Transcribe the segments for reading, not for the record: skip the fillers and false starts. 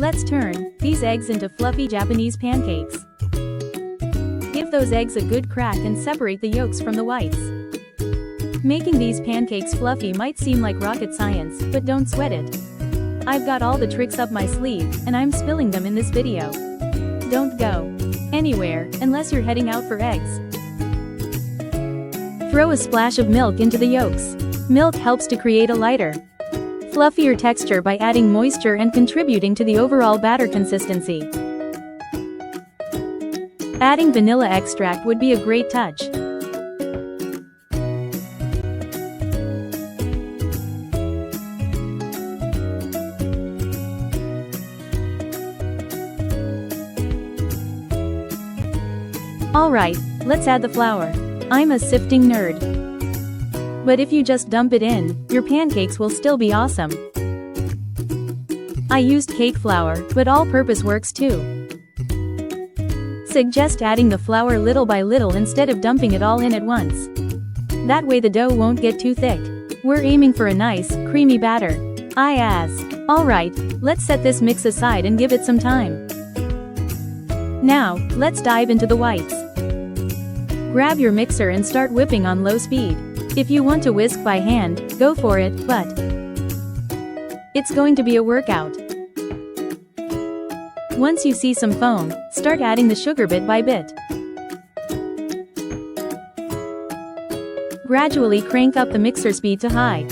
Let's turn these eggs into fluffy Japanese pancakes. Give those eggs a good crack and separate the yolks from the whites. Making these pancakes fluffy might seem like rocket science, but don't sweat it. I've got all the tricks up my sleeve, and I'm spilling them in this video. Don't go anywhere, unless you're heading out for eggs. Throw a splash of milk into the yolks. Milk helps to create a lighter, fluffier texture by adding moisture and contributing to the overall batter consistency. Adding vanilla extract would be a great touch. Alright, let's add the flour. I'm a sifting nerd. But if you just dump it in, your pancakes will still be awesome. I used cake flour, but all-purpose works too. Suggest adding the flour little by little instead of dumping it all in at once. That way the dough won't get too thick. We're aiming for a nice, creamy batter. Alright, let's set this mix aside and give it some time. Now, let's dive into the whites. Grab your mixer and start whipping on low speed. If you want to whisk by hand, go for it, but it's going to be a workout. Once you see some foam, start adding the sugar bit by bit. Gradually crank up the mixer speed to high.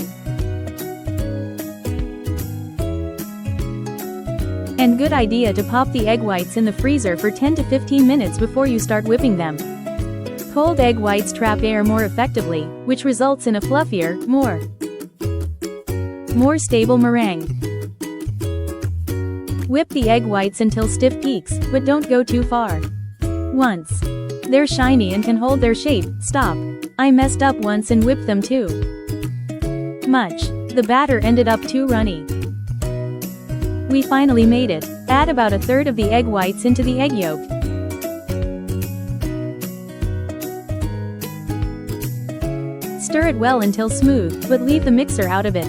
And good idea to pop the egg whites in the freezer for 10 to 15 minutes before you start whipping them. Cold egg whites trap air more effectively, which results in a fluffier, more stable meringue. Whip the egg whites until stiff peaks, but don't go too far. Once they're shiny and can hold their shape, stop. I messed up once and whipped them too much. The batter ended up too runny. We finally made it. Add about a third of the egg whites into the egg yolk. Stir it well until smooth, but leave the mixer out of it.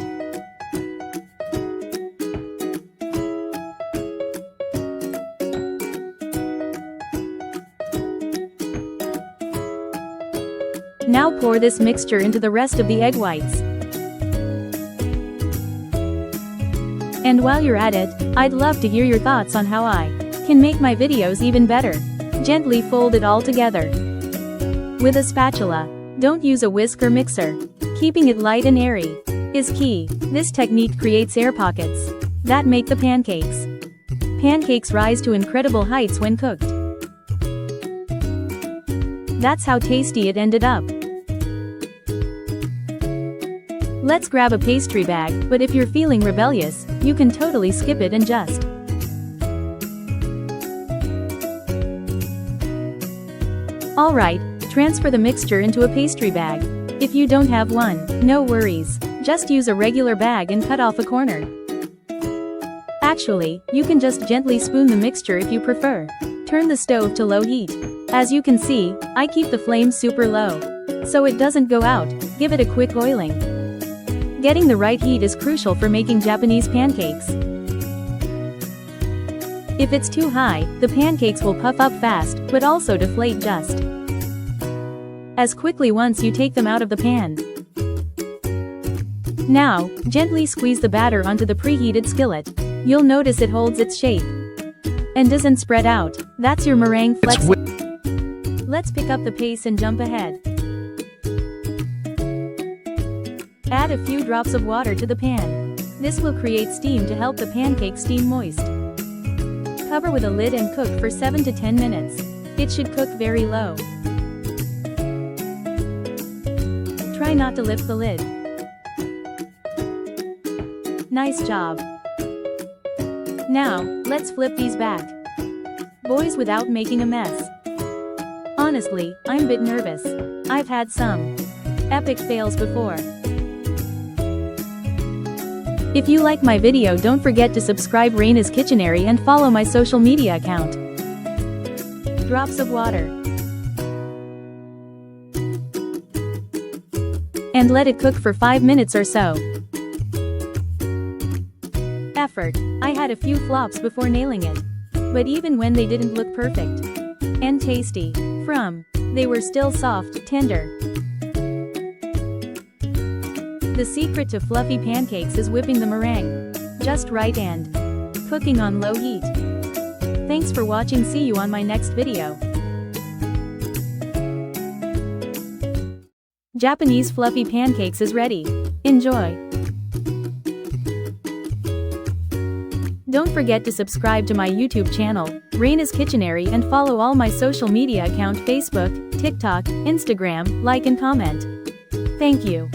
Now pour this mixture into the rest of the egg whites. And while you're at it, I'd love to hear your thoughts on how I can make my videos even better. Gently fold it all together with a spatula. Don't use a whisk or mixer. Keeping it light and airy is key. This technique creates air pockets that make the pancakes. Pancakes rise to incredible heights when cooked. That's how tasty it ended up. Let's grab a pastry bag, but if you're feeling rebellious, you can totally skip it and just Alright, transfer the mixture into a pastry bag. If you don't have one, no worries. Just use a regular bag and cut off a corner. Actually, you can just gently spoon the mixture if you prefer. Turn the stove to low heat. As you can see, I keep the flame super low, so it doesn't go out. Give it a quick oiling. Getting the right heat is crucial for making Japanese pancakes. If it's too high, the pancakes will puff up fast, but also deflate just as quickly once you take them out of the pan. Now, gently squeeze the batter onto the preheated skillet. You'll notice it holds its shape and doesn't spread out. That's your meringue flex. Let's pick up the pace and jump ahead. Add a few drops of water to the pan. This will create steam to help the pancake steam moist. Cover with a lid and cook for 7 to 10 minutes. It should cook very low. Try not to lift the lid. Nice job. Now, let's flip these back. Boys, without making a mess. Honestly, I'm a bit nervous. I've had some epic fails before. If you like my video, don't forget to subscribe Rena's Kitchenary and follow my social media account. Drops of water. And let it cook for 5 minutes or so. Effort. I had a few flops before nailing it. But even when they didn't look perfect and tasty, they were still soft, tender. The secret to fluffy pancakes is whipping the meringue just right and cooking on low heat. Thanks for watching. See you on my next video. Japanese Fluffy Pancakes is ready. Enjoy! Don't forget to subscribe to my YouTube channel, Rena's Kitchenary, and follow all my social media account Facebook, TikTok, Instagram, like and comment. Thank you.